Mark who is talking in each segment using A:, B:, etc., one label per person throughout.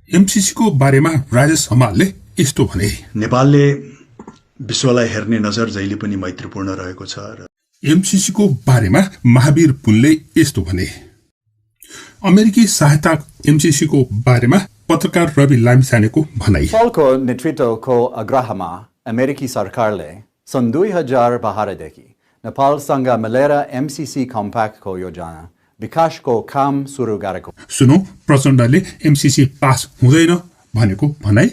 A: MCC को बारेमा राजेश हमालले यस्तो भने,
B: नेपालले विश्वलाई हेर्ने नजर जहिले पनि मैत्रीपूर्ण रहेको छ र
A: एमसीसी को बारेमा महावीर पुनले यस्तो भने, अमेरिकी सहायता एमसीसी को बारेमा पत्रकार रवि लामिछानेको भनाई।
C: नेपालको नेतृत्वको आग्रहमा अमेरिकी सरकारले सन् 2012 देखि नेपालसँग मिलेर एमसीसी कम्प्याक्टको योजना विकासको काम सुरु गरेको।
A: सुनौ प्रचण्डले एमसीसी पास हुँदैन भनेको भनाई।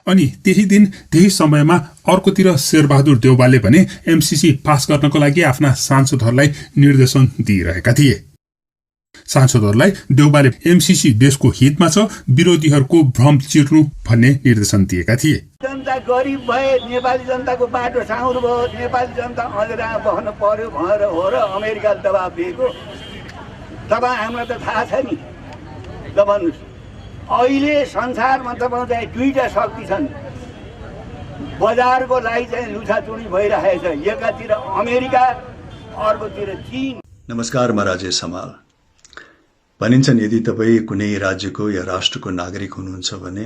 A: अनि त्यही दिन त्यही समयमा अर्कोतिर शेरबहादुर देउवाले भने एमसीसी पास गर्नको लागि आफ्ना सांसदहरूलाई निर्देशन दिइरहेका थिए। सांसदहरूलाई देउवाले एमसीसी देशको हितमा छ, विरोधीहरूको भ्रम चिर्नु भन्ने निर्देशन दिएका थिए।
D: जनता गरिब भए, नेपाली जनताको बाटो साउर भयो, नेपाली जनता अझरा बस्न पर्यो भनेर हो र अमेरिकाले दबाब दिएको। तपाईँ हामीलाई त थाहा छ नि। ल भन्नुहोस्, अहिले संसारमा तपाईँ चाहिँ दुईटा शक्ति छन्, बजारको लागि चाहिँ लुछाचुडी भइरहेछ, एकातिर अमेरिका अर्कोतिर चीन।
B: नमस्कार, म राजेश हमाल। भनिन्छन् यदि तपाईँ कुनै राज्यको या राष्ट्रको नागरिक हुनुहुन्छ भने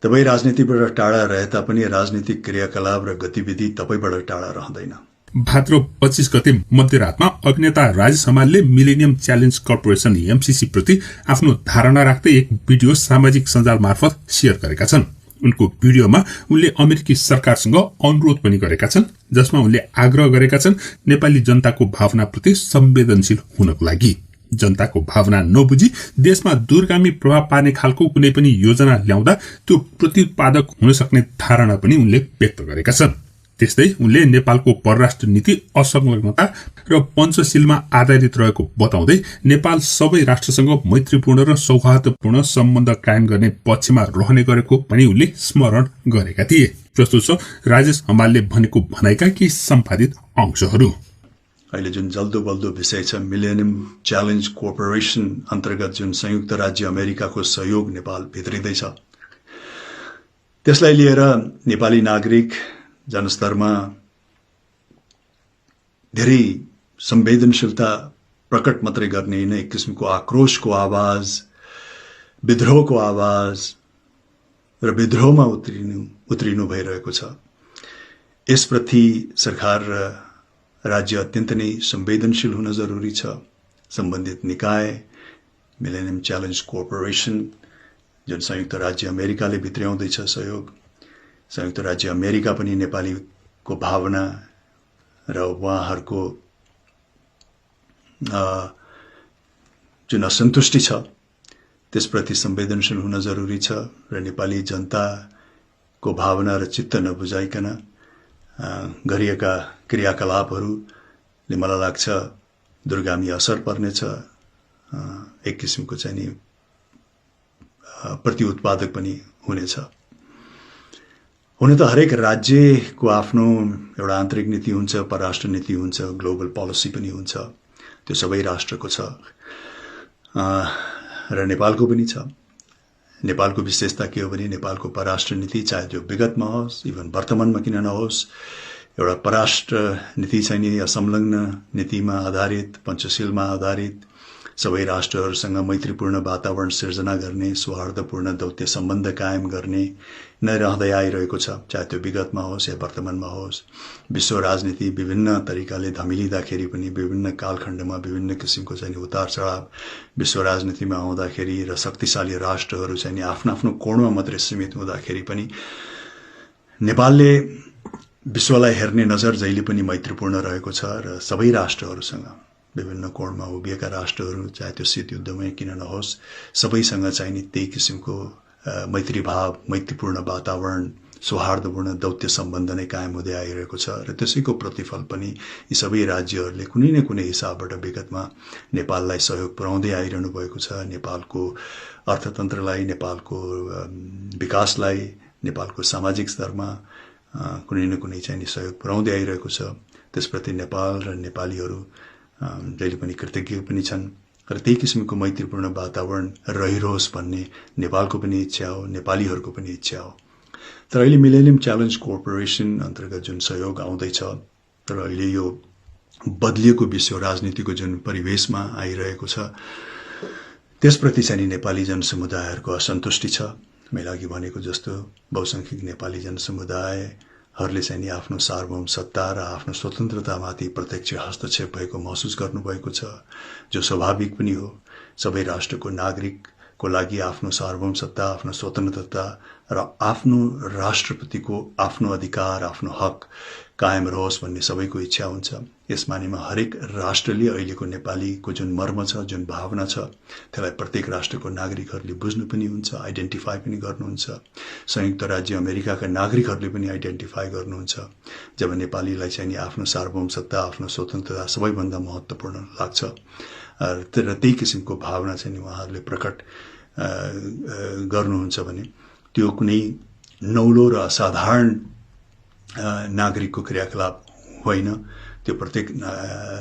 B: तपाईँ राजनीतिबाट टाढा रहे तापनि राजनीतिक क्रियाकलाप र गतिविधि तपाईबाट टाढा रहँदैन।
A: भाद्र 25 गते मध्यरातमा अभिनेता राजेश हमालले मिलेनियम च्यालेन्ज कर्पोरेसन एमसीसी प्रति आफ्नो धारणा राख्दै एक भिडियो सामाजिक सञ्जाल मार्फत शेयर गरेका छन्। उनको भिडियोमा उनले अमेरिकी सरकारसँग अनुरोध पनि गरेका छन्, जसमा उनले आग्रह गरेका छन् नेपाली जनताको भावनाप्रति संवेदनशील हुनको लागि। जनताको भावना नबुझी देशमा दूरगामी प्रभाव पार्ने खालको कुनै पनि योजना ल्याउँदा त्यो प्रतिपादक हुन सक्ने धारणा पनि उनले व्यक्त गरेका छन्। त्यस्तै उनले नेपालको परराष्ट्र नीति असंलग्नता र पञ्चशीलमा आधारित रहेको बताउँदै नेपाल सबै राष्ट्रसँग मैत्रीपूर्ण र सौहार्दपूर्ण सम्बन्ध कायम गर्ने पक्षमा रहने गरेको पनि उनले स्मरण गरेका थिए। प्रस्तुत छ राजेश हमालले भनेको भनाइका केही सम्पादित अंशहरू।
B: अहिले जुन जल्दो बल्दो विषय छ, मिलेनियम च्यालेन्ज कर्पोरेसन अन्तर्गत जुन संयुक्त राज्य अमेरिकाको सहयोग नेपाल भित्रिँदैछ, त्यसलाई लिएर नेपाली नागरिक जनस्तरमा धेरै संवेदनशीलता प्रकट मात्रै गर्ने होइन, एक किसिमको आक्रोशको आवाज, विद्रोहको आवाज र विद्रोहमा उत्रिनु भइरहेको छ। यसप्रति सरकार र राज्य अत्यन्त नै संवेदनशील हुन जरुरी छ। सम्बन्धित निकाय मिलेनियम च्यालेन्ज कर्पोरेसन जुन संयुक्त राज्य अमेरिकाले भित्र्याउँदैछ सहयोग, संयुक्त राज्य अमेरिका पनि नेपालीको भावना र उहाँहरूको जुन असन्तुष्टि छ त्यसप्रति संवेदनशील हुन जरुरी छ र नेपाली जनताको भावना र चित्त नबुझाइकन गरिएका क्रियाकलापहरूले मलाई लाग्छ दूरगामी असर पर्नेछ, एक किसिमको चाहिँ नि प्रतिउत्पादक पनि हुनेछ। हुन त हरेक राज्यको आफ्नो एउटा आन्तरिक नीति हुन्छ, परराष्ट्र नीति हुन्छ, ग्लोबल पोलिसी पनि हुन्छ, त्यो सबै राष्ट्रको छ र नेपालको पनि छ। नेपालको विशेषता के हो भने नेपालको परराष्ट्र नीति चाहे त्यो विगतमा होस्, इभन वर्तमानमा किन नहोस्, एउटा परराष्ट्र नीति चाहिँ नि असंलग्न नीतिमा आधारित, पञ्चशीलमा आधारित, सबै राष्ट्रहरूसँग मैत्रीपूर्ण वातावरण सिर्जना गर्ने, सौहार्दपूर्ण दौत्य सम्बन्ध कायम गर्ने नै रहँदै आइरहेको छ, चाहे त्यो विगतमा होस् या वर्तमानमा होस्। विश्व राजनीति विभिन्न तरिकाले धमिलिँदाखेरि पनि, विभिन्न कालखण्डमा विभिन्न किसिमको चाहिँ उतार चढाव विश्व राजनीतिमा आउँदाखेरि र शक्तिशाली राष्ट्रहरू चाहिँ नि आफ्नो आफ्नो कोणमा मात्रै सीमित हुँदाखेरि पनि नेपालले विश्वलाई हेर्ने नजर जहिले पनि मैत्रीपूर्ण रहेको छ र सबै राष्ट्रहरूसँग, विभिन्न कोणमा उभिएका राष्ट्रहरू चाहे त्यो शीत युद्धमै किन नहोस्, सबैसँग चाहिँ नि त्यही किसिमको मैत्री भाव, मैत्रीपूर्ण वातावरण, सौहार्दपूर्ण दौत्य सम्बन्ध नै कायम हुँदै आइरहेको छ र त्यसैको प्रतिफल पनि यी सबै राज्यहरूले कुनै न कुनै हिसाबबाट विगतमा नेपाललाई सहयोग पुर्याउँदै आइरहनु भएको छ। नेपालको अर्थतन्त्रलाई, नेपालको विकासलाई, नेपालको सामाजिक स्तरमा कुनै न कुनै चाहिँ सहयोग पुर्याउँदै आइरहेको छ। त्यसप्रति नेपाल र नेपालीहरू जहिले पनि कृतज्ञ पनि छन् र त्यही किसिमको मैत्रीपूर्ण वातावरण रहिरहोस् भन्ने नेपालको पनि इच्छा हो, नेपालीहरूको पनि इच्छा हो। तर अहिले मिलेनियम च्यालेन्ज कर्पोरेसन अन्तर्गत जुन सहयोग आउँदैछ, तर अहिले यो बदलिएको विश्व राजनीतिको जुन परिवेशमा आइरहेको छ त्यसप्रति चाहिँ नेपाली जनसमुदायहरूको असन्तुष्टि छ। मैले अघि भनेको जस्तो बहुसंख्यक नेपाली जनसमुदायहरूले चाहिँ आफ्नो सार्वभौम सत्ता र आफ्नो स्वतन्त्रतामाथि प्रत्यक्ष हस्तक्षेप भएको महसुस गर्नुभएको छ, जो स्वाभाविक पनि हो। सबै राष्ट्रको नागरिकको लागि आफ्नो सार्वभौम सत्ता, आफ्नो स्वतन्त्रता र आफ्नो राष्ट्रपतिको आफ्नो अधिकार, आफ्नो हक कायम रहोस् भन्ने सबैको इच्छा हुन्छ। यस मानेमा हरेक राष्ट्रले अहिलेको नेपालीको जुन मर्म छ, जुन भावना छ, त्यसलाई प्रत्येक राष्ट्रको नागरिकहरूले बुझ्नु पनि हुन्छ, आइडेन्टिफाई पनि गर्नुहुन्छ। संयुक्त राज्य अमेरिकाका नागरिकहरूले पनि आइडेन्टिफाई गर्नुहुन्छ। जब नेपालीलाई चाहिँ आफ्नो सार्वभौम सत्ता, आफ्नो स्वतन्त्रता सबैभन्दा महत्त्वपूर्ण लाग्छ र त्यही किसिमको भावना चाहिँ उहाँहरूले प्रकट गर्नुहुन्छ भने त्यो कुनै नौलो र असाधारण नागरिकको क्रियाकलाप होइन, त्यो प्रत्येक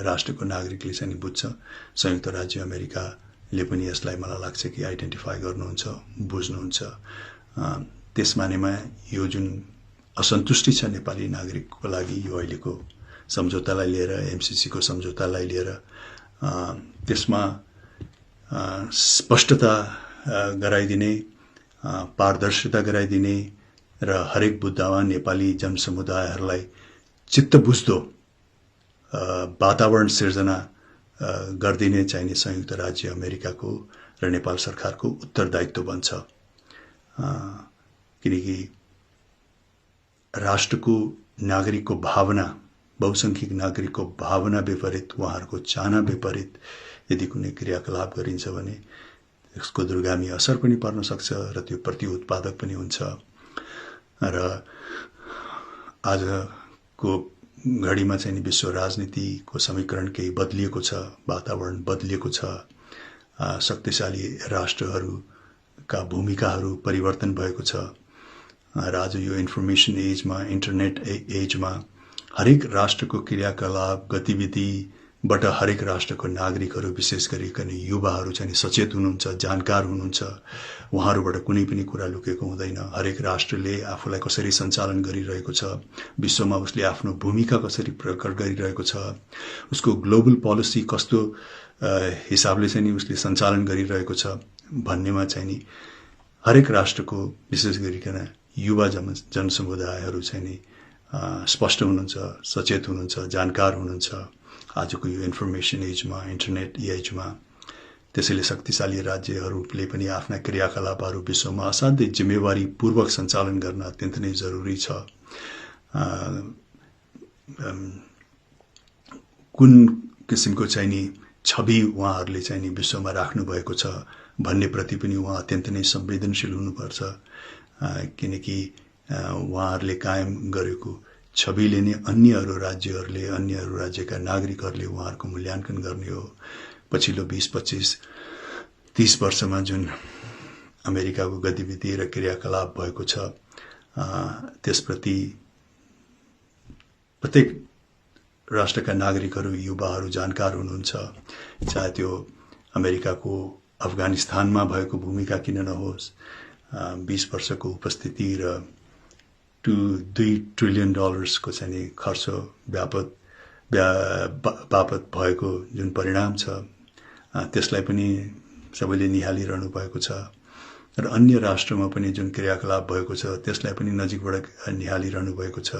B: राष्ट्रको नागरिकले चाहिँ बुझ्छ। संयुक्त राज्य अमेरिकाले पनि यसलाई मलाई लाग्छ कि आइडेन्टिफाई गर्नुहुन्छ, बुझ्नुहुन्छ। त्यस मानेमा यो जुन असन्तुष्टि छ नेपाली नागरिकको लागि यो अहिलेको सम्झौतालाई लिएर, एमसीसीको सम्झौतालाई लिएर, त्यसमा स्पष्टता गराइदिने, पारदर्शिता गराइदिने र हरेक बुद्धिमान नेपाली जनसमुदायहरूलाई चित्त बुझ्दो वातावरण सिर्जना गरिदिने चाहिने संयुक्त राज्य अमेरिकाको र नेपाल सरकारको उत्तरदायित्व बन्छ। किनकि राष्ट्रको नागरिकको भावना, बहुसंख्यक नागरिकको भावना विपरीत, उहाँहरूको चाहना विपरीत यदि कुनै क्रियाकलाप गरिन्छ भने यसको दूरगामी असर पनि पर्न सक्छ र त्यो प्रति उत्पादक पनि हुन्छ। र आजको घडीमा चाहिँ विश्व राजनीतिको समीकरण केही बदलिएको छ, वातावरण बदलिएको छ, शक्तिशाली राष्ट्रहरूका भूमिकाहरू परिवर्तन भएको छ र आज यो इन्फर्मेसन एजमा, इन्टरनेट एजमा हरेक राष्ट्रको क्रियाकलाप गतिविधिबाट हरेक राष्ट्रको नागरिकहरू, विशेष गरिकन युवाहरू चाहिँ सचेत हुनुहुन्छ, जानकार हुनुहुन्छ। उहाँहरूबाट कुनै पनि कुरा लुकेको हुँदैन। हरेक राष्ट्रले आफूलाई कसरी सञ्चालन गरिरहेको छ, विश्वमा उसले आफ्नो भूमिका कसरी प्रकट गरिरहेको छ, उसको ग्लोबल पोलिसी कस्तो हिसाबले चाहिँ उसले सञ्चालन गरिरहेको छ भन्नेमा चाहिँ हरेक राष्ट्रको विशेष गरिकन युवा जनसमुदायहरू चाहिँ स्पष्ट हुनुहुन्छ, सचेत हुनुहुन्छ, जानकार हुनुहुन्छ आजको यो इन्फर्मेसन एजमा, इन्टरनेट एजमा। त्यसैले शक्तिशाली राज्यहरूले पनि आफ्ना क्रियाकलापहरू विश्वमा असाध्यै जिम्मेवारीपूर्वक सञ्चालन गर्न अत्यन्त नै जरुरी छ। कुन किसिमको चाहिँ छवि उहाँहरूले चाहिँ विश्वमा राख्नु भएको छ भन्ने प्रति पनि उहाँ अत्यन्त नै संवेदनशील हुनुपर्छ। किनकि उहाँहरूले कायम गरेको छविले नै अन्यहरू राज्यहरूले, अन्यहरू राज्यका नागरिकहरूले उहाँहरूको मूल्याङ्कन गर्ने हो। पछिल्लो 20-25-30 वर्षमा जुन अमेरिकाको गतिविधि र क्रियाकलाप भएको छ त्यसप्रति प्रत्येक राष्ट्रका नागरिकहरू, युवाहरू जानकार हुनुहुन्छ। चाहे त्यो अमेरिकाको अफगानिस्तानमा भएको भूमिका किन नहोस्, 20 वर्षको उपस्थिति र $2 ट्रिलियन को चाहिँ खर्च बापत भएको जुन परिणाम छ त्यसलाई पनि सबैले निहालिरहनु भएको छ र अन्य राष्ट्रमा पनि जुन क्रियाकलाप भएको छ त्यसलाई पनि नजिकबाट निहालिरहनु भएको छ।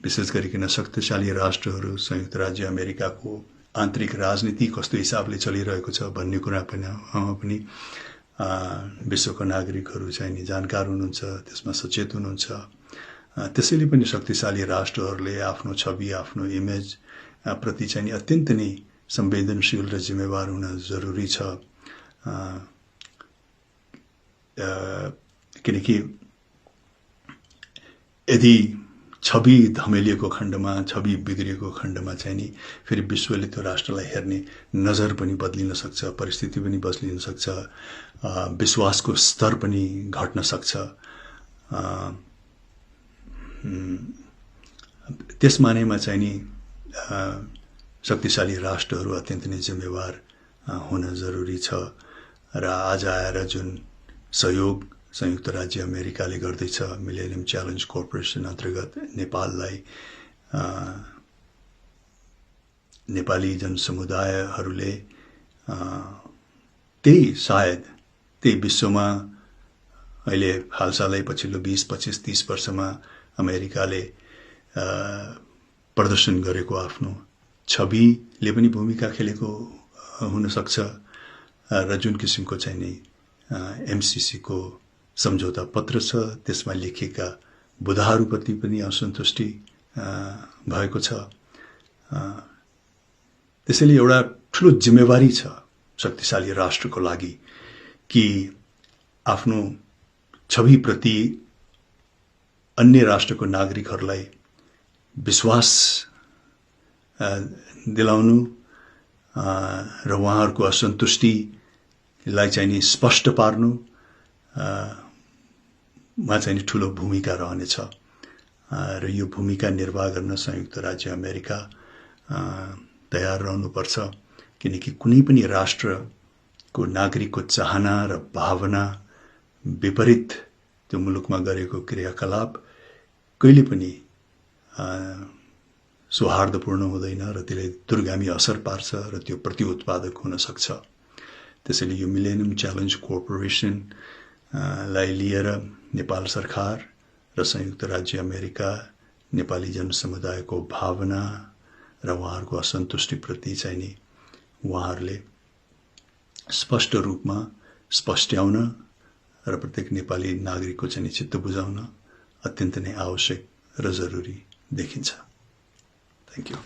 B: विशेष गरिकन शक्तिशाली राष्ट्रहरू, संयुक्त राज्य अमेरिकाको आन्तरिक राजनीति कस्तो हिसाबले चलिरहेको छ भन्ने कुरा पनि विश्वको नागरिकहरू चाहिँ जानकार हुनुहुन्छ, त्यसमा सचेत हुनुहुन्छ। त्यसैले पनि शक्तिशाली राष्ट्रहरूले आफ्नो छवि, आफ्नो इमेज प्रति चाहिँ अत्यन्त नै संवेदनशील र जिम्मेवार हुन जरुरी छ। किनकि यदि छवि धमेलिएको खण्डमा, छवि बिग्रिएको खण्डमा चाहिँ नि फेरि विश्वले त्यो राष्ट्रलाई हेर्ने नजर पनि बदलिन सक्छ, परिस्थिति पनि बदलिन सक्छ, विश्वासको स्तर पनि घट्न सक्छ। त्यस मानेमा चाहिँ नि शक्तिशाली राष्ट्रहरू अत्यन्त नै जिम्मेवार हुन जरुरी छ र आज आएर जुन सहयोग संयुक्त राज्य अमेरिकाले गर्दैछ मिलेनियम च्यालेन्ज कर्पोरेसन अन्तर्गत नेपाललाई नेपाली जनसमुदायहरूले त्यही सायद त्यही विश्वमा अहिले हालसालै पछिल्लो 20, 25, 30 वर्षमा अमेरिकाले प्रदर्शन गरेको आफ्नो छविले पनि भूमिका खेलेको हुन सक्छ र जुन किसिमको चाहिँ नि एमसीसी को सम्झौता पत्र छ त्यसमा लेखिएका बुदाहरूप्रति पनि असन्तुष्टि भएको छ। त्यसैले एउटा ठूलो जिम्मेवारी छ शक्तिशाली राष्ट्रको लागि कि आफ्नो छविप्रति अन्य राष्ट्रको नागरिकहरूलाई विश्वास दिलाउनु र उहाँहरूको असन्तुष्टिलाई चाहिँ नि स्पष्ट पार्नु मा चाहिँ नि ठूलो भूमिका रहनेछ र यो भूमिका निर्वाह गर्न संयुक्त राज्य अमेरिका तयार रहनुपर्छ किनकि कुनै पनि राष्ट्रको नागरिकको चाहना र भावना विपरीत त्यो मुलुकमा गरेको क्रियाकलाप कहिले पनि सौहार्दपूर्ण हुँदैन र त्यसले दूरगामी असर पार्छ र त्यो प्रतिउत्पादक हुन सक्छ। त्यसैले यो मिलेनियम च्यालेन्ज कर्पोरेसन लाई लिएर नेपाल सरकार र संयुक्त राज्य अमेरिका नेपाली जनसमुदायको भावना र उहाँहरूको असन्तुष्टिप्रति चाहिँ नि उहाँहरूले स्पष्ट रूपमा स्पष्ट्याउन र प्रत्येक नेपाली नागरिकको चाहिँ चित्त बुझाउन अत्यन्त नै आवश्यक र जरुरी देखिन्छ। Thank you.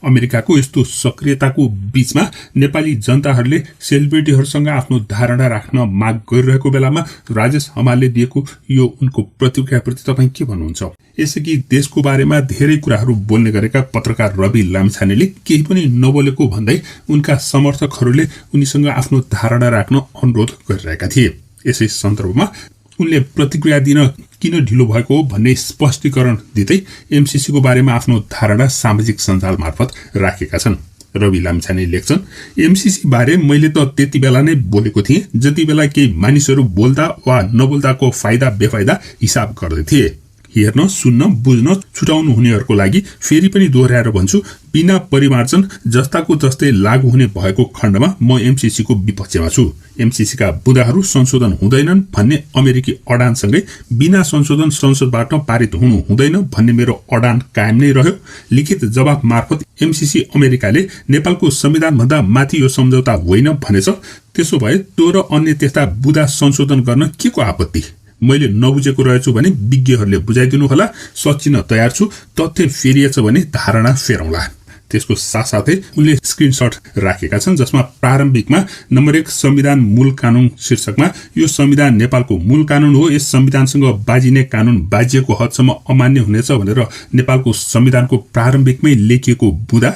A: अमेरिकाको यस्तो सक्रियताको बीचमा नेपाली जनताहरूले सेलिब्रिटीहरूसँग आफ्नो धारणा राख्न माग गरिरहेको बेलामा राजेश हमालले दिएको यो उनको प्रतिक्रियाप्रति तपाईँ के भन्नुहुन्छ? यसअघि देशको बारेमा धेरै कुराहरू बोल्ने गरेका पत्रकार रवि लामिछानेले केही पनि नबोलेको भन्दै उनका समर्थकहरूले उनीसँग आफ्नो धारणा राख्न अनुरोध गरिरहेका थिए। यसै सन्दर्भमा उनले प्रतिक्रिया दिन किन ढिलो भएको हो भन्ने स्पष्टीकरण दिँदै एमसीसी को बारेमा आफ्नो धारणा सामाजिक सञ्जाल मार्फत राखेका छन्। रवि लामिछाने लेख्छन्, एमसीसी बारे मैले त त्यति बेला नै बोलेको थिएँ जति बेला केही मानिसहरू बोल्दा वा नबोल्दाको फाइदा बेफाइदा हिसाब गर्दै थिए। हेर्न, सुन्न, बुझ्न छुटाउनु हुनेहरूको लागि फेरि पनि दोहोर्याएर भन्छु, बिना परिमार्जन जस्ताको जस्तै लागू हुने भएको खण्डमा म एमसीसी को विपक्षमा छु। एमसीसी का बुदाहरू संशोधन हुँदैनन् भन्ने अमेरिकी अडानसँगै बिना संशोधन संसदबाट पारित हुनु हुँदैन भन्ने मेरो अडान कायम नै रह्यो। लिखित जवाफ मार्फत एमसीसी अमेरिकाले नेपालको संविधान भन्दा माथि यो सम्झौता होइन भनेछ। त्यसो भए त्यो र अन्य त्यस्ता बुदा संशोधन गर्न के को आपत्ति? मैले नबुझेको रहेछु भने विज्ञहरूले बुझाइदिनु होला। सचिन तयार छु। तथ्य फेरिएछ भने धारणा फेरौँला। त्यसको साथसाथै उनले स्क्रिनशट राखेका छन् जसमा प्रारम्भिकमा नम्बर 1 संविधान मूल कानून शीर्षकमा यो संविधान नेपालको मूल कानून हो, यस संविधानसँग बाजिने कानून बाजिएको हदसम्म अमान्य हुनेछ भनेर नेपालको संविधानको प्रारम्भिकमै लेखिएको बुदा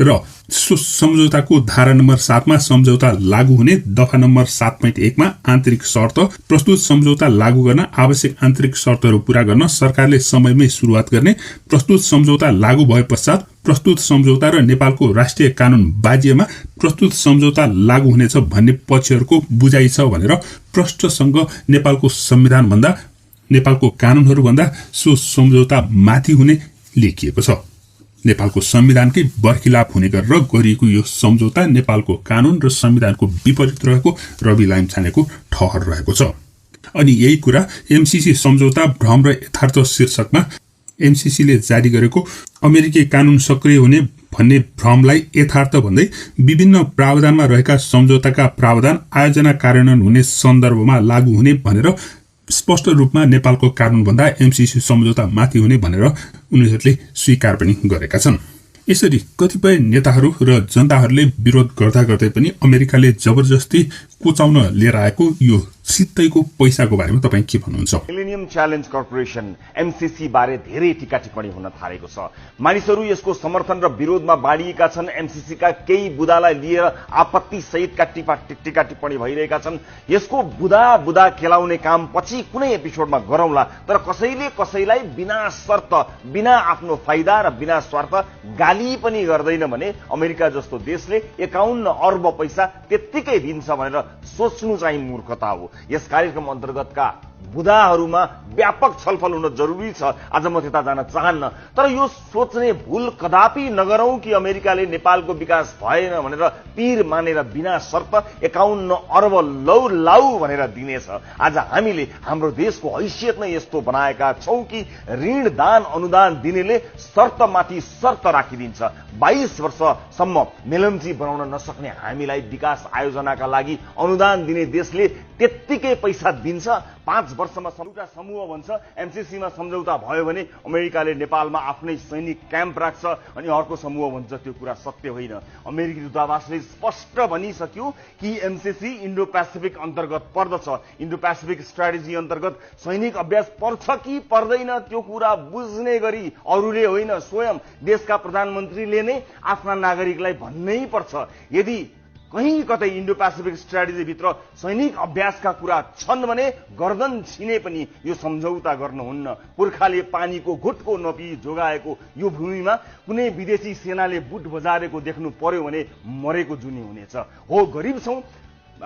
A: र सो सम्झौताको धारा नम्बर 7 मा सम्झौता लागू हुने दफा नम्बर 7.1 मा आन्तरिक शर्त प्रस्तुत सम्झौता लागू गर्न आवश्यक आन्तरिक शर्तहरू पूरा गर्न सरकारले समयमै सुरुवात गर्ने, प्रस्तुत सम्झौता लागू भए पश्चात प्रस्तुत सम्झौता र नेपालको राष्ट्रिय कानून बाजिएमा प्रस्तुत सम्झौता लागू हुनेछ भन्ने पक्षहरूको बुझाइ छ भनेर प्रष्टसँग नेपालको संविधान भन्दा नेपालको कानूनहरू भन्दा सो सम्झौता माथि हुने लेखिएको छ। नेपालको संविधानकै बर्खिलाप हुने गरेर गरिएको यो सम्झौता नेपालको कानून र संविधानको विपरीत रहेको रवि लामिछानेको ठहर रहेको छ। अनि यही कुरा एमसीसी सम्झौता भ्रम र यथार्थ शीर्षकमा एमसीसीले जारी गरेको अमेरिकी कानून सक्रिय हुने भन्ने भ्रमलाई यथार्थ भन्दै विभिन्न प्रावधानमा रहेका सम्झौताका प्रावधान आयोजना कार्यान्वयन हुने सन्दर्भमा लागू हुने भनेर स्पष्ट रूपमा नेपालको कानून भन्दा एमसीसी सम्झौता माथि हुने भनेर उनीहरूले स्वीकार पनि गरेका छन्। यसरी कतिपय नेताहरू र जनताहरूले विरोध गर्दा गर्दै पनि अमेरिकाले जबरजस्ती कोचाउन लिएर आएको यो सित्तैको पैसाको बारेमा तपाईँ के भन्नुहुन्छ?
E: मिलेनियम च्यालेन्ज कर्पोरेसन एमसीसी बारे धेरै टीका टिप्पणी हुन थालेको छ। मानिसहरू यसको समर्थन र विरोधमा बाँडिएका छन्। एमसीसी का केही बुदालाई लिएर आपत्ति सहितका टीका टिप्पणी भइरहेका छन्। यसको बुदा खेलाउने काम पछि कुनै एपिसोडमा गरौँला, तर कसैले कसैलाई बिना शर्त, बिना आफ्नो फाइदा र बिना स्वार्थ गाली पनि गर्दैन भने अमेरिका जस्तो देशले 51 अर्ब पैसा त्यत्तिकै दिन्छ भनेर सोच्नु चाहिँ मूर्खता हो। यस कार्यक्रम अन्तर्गतका बुदाहरूमा व्यापक छलफल हुन जरुरी छ। आज म त्यता जान चाहन्न, तर यो सोच्ने भूल कदापि नगरौं कि अमेरिकाले नेपालको विकास भएन भनेर पीर मानेर बिना शर्त 51 अर्ब लाउ भनेर दिनेछ। आज हामीले हाम्रो देशको हैसियत नै यस्तो बनाएका छौं कि ऋण दान अनुदान दिनेले शर्तमाथि शर्त राखिदिन्छ। 22 वर्षसम्म मेलम्ची बनाउन नसक्ने हामीलाई विकास आयोजनाका लागि अनुदान दिने देशले त्यत्तिकै पैसा दिन्छ। 5 वर्षमा एउटा समूह भन्छ एमसीसीमा सम्झौता भयो भने अमेरिकाले नेपालमा आफ्नै सैनिक क्याम्प राख्छ, अनि अर्को समूह भन्छ त्यो कुरा सत्य होइन। अमेरिकी दूतावासले स्पष्ट भनिसक्यो कि एमसीसी इन्डो पेसिफिक अन्तर्गत पर्दछ। इन्डो पेसिफिक स्ट्राटेजी अन्तर्गत सैनिक अभ्यास पर्छ कि पर्दैन त्यो कुरा बुझ्ने गरी अरूले होइन, स्वयं देशका प्रधानमन्त्रीले नै आफ्ना नागरिकलाई भन्नै पर्छ। यदि कहीँ कतै इन्डो पेसिफिक स्ट्राटेजी भित्र सैनिक अभ्यासका कुरा छन् भने गर्दन छिने पनि यो सम्झौता गर्नुहुन्न। पुर्खाले पानीको घुटको नपी जोगाएको यो भूमिमा कुनै विदेशी सेनाले बुट बजारेको देख्नु पर्यो भने मरेको जुनी हुनेछ। हो, गरिब छौं,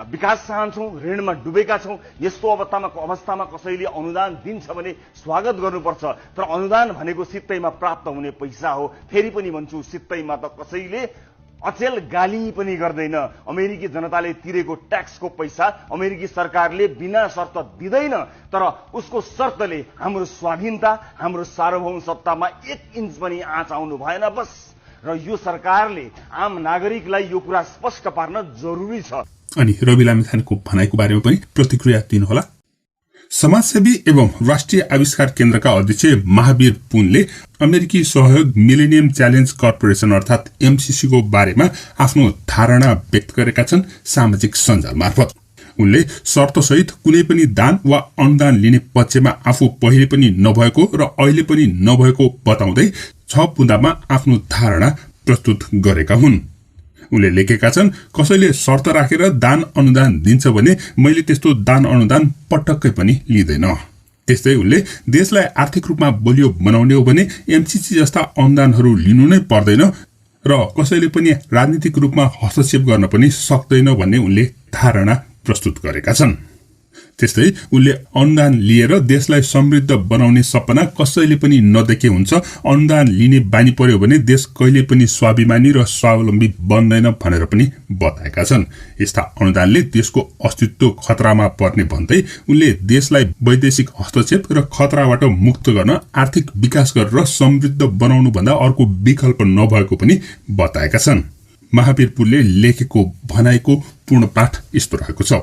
E: विकास चाहन्छौं, ऋणमा डुबेका छौं, यस्तो अवस्थामा कसैले अनुदान दिन्छ भने स्वागत गर्नुपर्छ। तर अनुदान भनेको सित्तैमा प्राप्त हुने पैसा हो। फेरि पनि भन्छु, सित्तैमा त कसैले अचेल गाली पनि गर्दैन। अमेरिकी जनताले तिरेको ट्याक्सको पैसा अमेरिकी सरकारले बिना शर्त दिँदैन, तर उसको शर्तले हाम्रो स्वाधीनता, हाम्रो सार्वभौम सत्तामा 1 इन्च पनि आँच आउनु भएन बस। र यो सरकारले आम नागरिकलाई यो कुरा स्पष्ट पार्न जरुरी छ।
A: अनि रवि लामिछानेको भनाइको बारेमा पनि प्रतिक्रिया दिनुहोला। समाजसेवी एवं राष्ट्रिय आविष्कार केन्द्रका अध्यक्ष महावीर पुनले अमेरिकी सहयोग मिलेनियम च्यालेन्ज कर्पोरेसन अर्थात एमसीसी को बारेमा आफ्नो धारणा व्यक्त गरेका छन् सामाजिक सञ्जाल मार्फत। उनले शर्तसहित कुनै पनि दान वा अनुदान लिने पक्षमा आफू पहिले पनि नभएको र अहिले पनि नभएको बताउँदै 6 बुँदामा आफ्नो धारणा प्रस्तुत गरेका हुन्। उनले लेखेका छन्, कसैले शर्त राखेर दान अनुदान दिन्छ भने मैले त्यस्तो दान अनुदान पटक्कै पनि लिँदैन। त्यस्तै उनले देशलाई आर्थिक रूपमा बलियो बनाउने हो भने एमसीसी जस्ता अनुदानहरू लिनु नै पर्दैन र कसैले पनि राजनीतिक रूपमा हस्तक्षेप गर्न पनि सक्दैन भन्ने उनले धारणा प्रस्तुत गरेका छन्। त्यस्तै उनले अनुदान लिएर देशलाई समृद्ध बनाउने सपना कसैले पनि नदेखे हुन्छ। अनुदान लिने बानी पर्यो भने देश कहिले पनि स्वाभिमानी र स्वावलम्बी बन्दैन भनेर पनि बताएका छन्। यस्ता अनुदानले देशको अस्तित्व खतरामा पर्ने भन्दै उनले देशलाई वैदेशिक हस्तक्षेप र खतराबाट मुक्त गर्न आर्थिक विकास गरेर समृद्ध बनाउनु भन्दा अर्को विकल्प नभएको पनि बताएका छन्। महावीर पुनले लेखेको भनाइको पूर्ण पाठ यस्तो रहेको छ।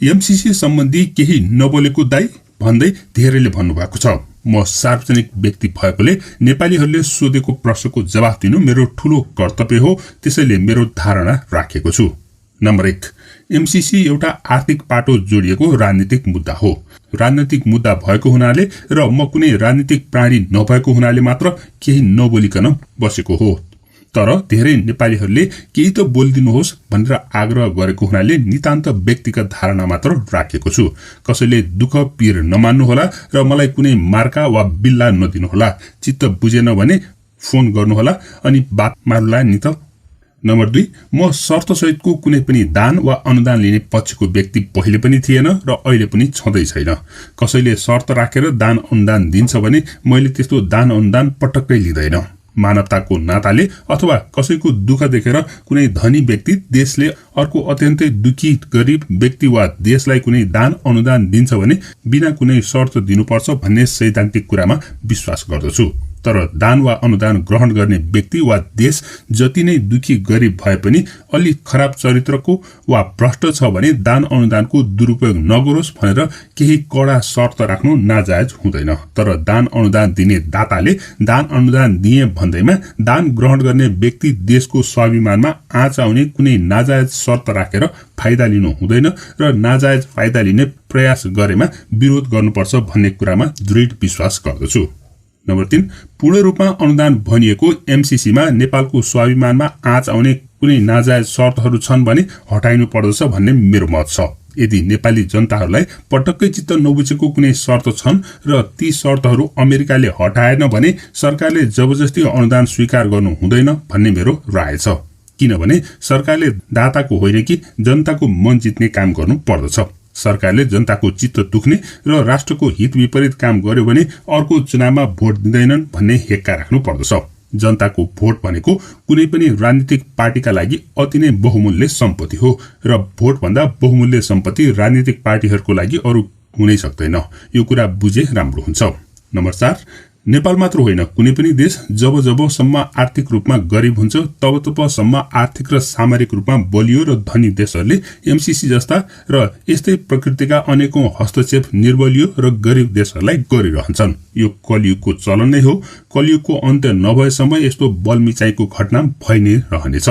A: एमसीसी सम्बन्धी केही नबोलेको दाइ भन्दै धेरैले भन्नुभएको छ। म सार्वजनिक व्यक्ति भएकोले नेपालीहरूले सोधेको प्रश्नको जवाफ दिनु मेरो ठूलो कर्तव्य हो, त्यसैले मेरो धारणा राखेको छु। नम्बर 1, एमसीसी एउटा आर्थिक पाटो जोडिएको राजनीतिक मुद्दा हो। राजनीतिक मुद्दा भएको हुनाले र म कुनै राजनीतिक प्राणी नभएको हुनाले मात्र केही नबोलिकन बसेको हो। तर धेरै नेपालीहरूले केही त बोलिदिनुहोस् भनेर आग्रह गरेको हुनाले नितान्त व्यक्तिगत धारणा मात्र राखेको छु। कसैले दुःख पीर नमान्नुहोला र मलाई कुनै मार्का वा बिल्ला नदिनुहोला। चित्त बुझेन भने फोन गर्नुहोला अनि बात मार्नुला नि त। नम्बर 2, म शर्तसहितको कुनै पनि दान वा अनुदान लिने पक्षको व्यक्ति पहिले पनि थिएन र अहिले पनि छँदै छैन। कसैले शर्त राखेर दान अनुदान दिन्छ भने मैले त्यस्तो दान अनुदान पटक्कै लिँदैन। मानवताको नाताले अथवा कसैको दुःख देखेर कुनै धनी व्यक्ति देशले अर्को अत्यन्तै दुखी गरिब व्यक्ति वा देशलाई कुनै दान अनुदान दिन्छ भने बिना कुनै शर्त दिनुपर्छ भन्ने सैद्धान्तिक कुरामा विश्वास गर्दछु। तर दान वा अनुदान ग्रहण गर्ने व्यक्ति वा देश जति नै दुखी गरिब भए पनि अलि खराब चरित्रको वा भ्रष्ट छ भने दान अनुदानको दुरुपयोग नगरोस् भनेर केही कडा शर्त राख्नु नाजायज हुँदैन। तर दान अनुदान दिने दाताले दान अनुदान दिए भन्दैमा दान ग्रहण गर्ने व्यक्ति देशको स्वाभिमानमा आँच आउने कुनै नाजायज शर्त राखेर फाइदा लिनु हुँदैन र नाजायज फाइदा लिने प्रयास गरेमा विरोध गर्नुपर्छ भन्ने कुरामा दृढ विश्वास गर्दछु। नम्बर 3, पूर्ण रूपमा अनुदान भनिएको एमसीसीमा नेपालको स्वाभिमानमा आँच आउने कुनै नाजायज शर्तहरू छन् भने हटाइनु पर्दछ भन्ने मेरो मत छ। यदि नेपाली जनताहरूलाई पटक्कै चित्त नबुझेको कुनै शर्त छन् र ती शर्तहरू अमेरिकाले हटाएन भने सरकारले जबरजस्ती अनुदान स्वीकार गर्नु हुँदैन भन्ने मेरो राय छ। किनभने सरकारले दाताको होइन कि जनताको मन जित्ने काम गर्नु पर्दछ। सरकारले जनताको चित्त दुख्ने र राष्ट्रको हित विपरीत काम गर्यो भने अर्को चुनावमा भोट दिँदैनन् भन्ने हेक्का राख्नु पर्दछ। जनताको भोट भनेको कुनै पनि राजनीतिक पार्टीका लागि अति नै बहुमूल्य सम्पत्ति हो र भोट भन्दा बहुमूल्य सम्पत्ति राजनीतिक पार्टीहरूको लागि अरू हुनै सक्दैन। यो कुरा बुझे राम्रो हुन्छ। नम्बर 4, नेपाल मात्र होइन, कुनै पनि देश जब जबसम्म आर्थिक रूपमा गरिब हुन्छ तब तबसम्म आर्थिक र सामरिक रूपमा बलियो र धनी देशहरूले एमसीसी जस्ता र यस्तै प्रकृतिका अनेकौं हस्तक्षेप निर्बलियो र गरिब देशहरूलाई गरिरहन्छन्। यो कलियुगको चलन नै हो। कलियुगको अन्त्य नभएसम्म यस्तो बलमिचाइको घटना भइ नै रहनेछ।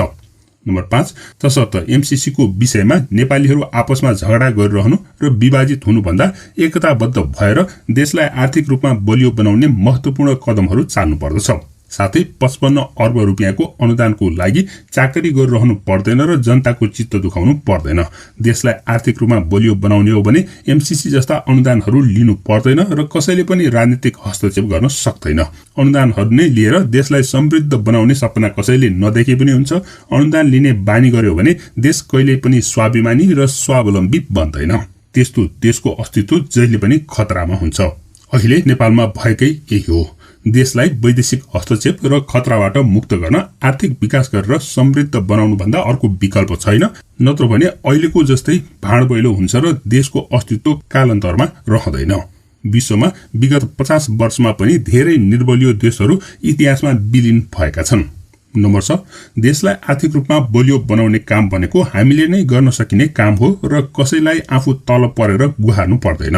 A: नम्बर 5, तसर्थ एमसीसी को विषयमा नेपालीहरू आपसमा झगडा गरिरहनु र विभाजित हुनुभन्दा एकताबद्ध भएर देशलाई आर्थिक रूपमा बलियो बनाउने महत्वपूर्ण कदमहरू चाल्नु पर्दछ। साथै 55 अर्ब रुपियाँको अनुदानको लागि चाकरी गरिरहनु पर्दैन र जनताको चित्त दुखाउनु पर्दैन। देशलाई आर्थिक रूपमा बलियो बनाउने हो भने एमसीसी जस्ता अनुदानहरू लिनु पर्दैन र कसैले पनि राजनीतिक हस्तक्षेप गर्न सक्दैन। अनुदानहरू नै लिएर देशलाई समृद्ध बनाउने सपना कसैले नदेखे पनि हुन्छ। अनुदान लिने बानी गर्यो भने देश कहिल्यै पनि स्वाभिमानी र स्वावलम्बी बन्दैन। त्यस्तो देशको अस्तित्व जहिले पनि खतरामा हुन्छ। अहिले नेपालमा भएकै यही हो। देशलाई वैदेशिक हस्तक्षेप र खतराबाट मुक्त गर्न आर्थिक विकास गरेर समृद्ध बनाउनु भन्दा अर्को विकल्प छैन। नत्र भने अहिलेको जस्तै भाँडबैलो हुन्छ र देशको अस्तित्व कालान्तरमा रहँदैन। विश्वमा विगत 50 वर्षमा पनि धेरै निर्बलियो देशहरू इतिहासमा विलीन भएका छन्। नम्बर 6, देशलाई आर्थिक रूपमा बलियो बनाउने काम भनेको हामीले नै गर्न सकिने काम हो र कसैलाई आफू तल परेर गुहार्नु पर्दैन।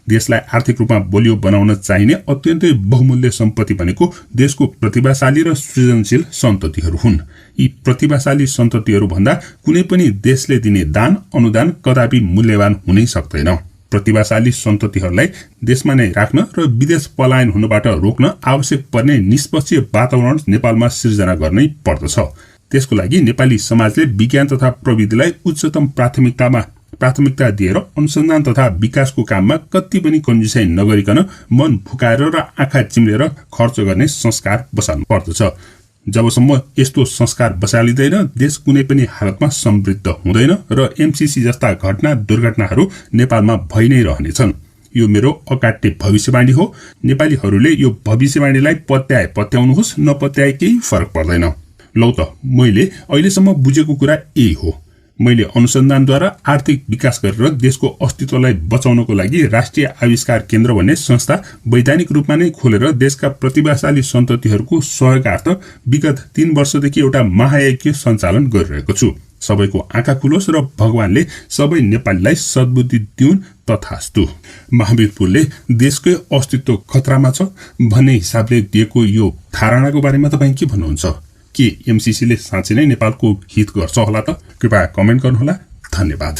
A: देशलाई आर्थिक रूपमा बलियो बनाउन चाहिने अत्यन्तै बहुमूल्य सम्पत्ति भनेको देशको प्रतिभाशाली र सृजनशील सन्ततिहरू हुन्। यी प्रतिभाशाली सन्ततिहरू भन्दा कुनै पनि देशले दिने दान अनुदान कदापि मूल्यवान हुनै सक्दैन। प्रतिभाशाली सन्ततिहरूलाई देशमा नै राख्न र विदेश पलायन हुनबाट रोक्न आवश्यक पर्ने निष्पक्ष वातावरण नेपालमा सिर्जना गर्नै पर्दछ। त्यसको लागि नेपाली समाजले विज्ञान तथा प्रविधिलाई उच्चतम प्राथमिकता दिएर अनुसन्धान तथा विकासको काममा कति पनि कन्जुसाइ नगरिकन मन फुकाएर र आँखा चिम्लेर खर्च गर्ने संस्कार बसाल्नु पर्दछ। जबसम्म यस्तो संस्कार बसालिँदैन देश कुनै पनि हालतमा समृद्ध हुँदैन र एमसीसी जस्ता घटना दुर्घटनाहरू नेपालमा भइ नै रहनेछन्। यो मेरो अकाट्य भविष्यवाणी हो। नेपालीहरूले यो भविष्यवाणीलाई पत्याउनुहोस् नपत्याए केही फरक पर्दैन। लौ त मैले अहिलेसम्म बुझेको कुरा यही हो। मैले अनुसन्धानद्वारा आर्थिक विकास गरेर देशको अस्तित्वलाई बचाउनको लागि राष्ट्रिय आविष्कार केन्द्र भन्ने संस्था वैधानिक रूपमा नै खोलेर देशका प्रतिभाशाली सन्ततिहरूको सहयोगार्थ विगत 3 वर्षदेखि एउटा महायज्ञ सञ्चालन गरिरहेको छु। सबैको आँखा खुलोस् र भगवानले सबै नेपालीलाई सद्बुद्धि दिउन् तथास्तु। महावीर पुलले देशकै अस्तित्व खतरामा छ भन्ने हिसाबले दिएको यो धारणाको बारेमा तपाईँ के भन्नुहुन्छ? के एमसीसीले साँच्चै नै नेपालको हित गर्छ होला त? कृपया कमेन्ट गर्नुहोला। धन्यवाद।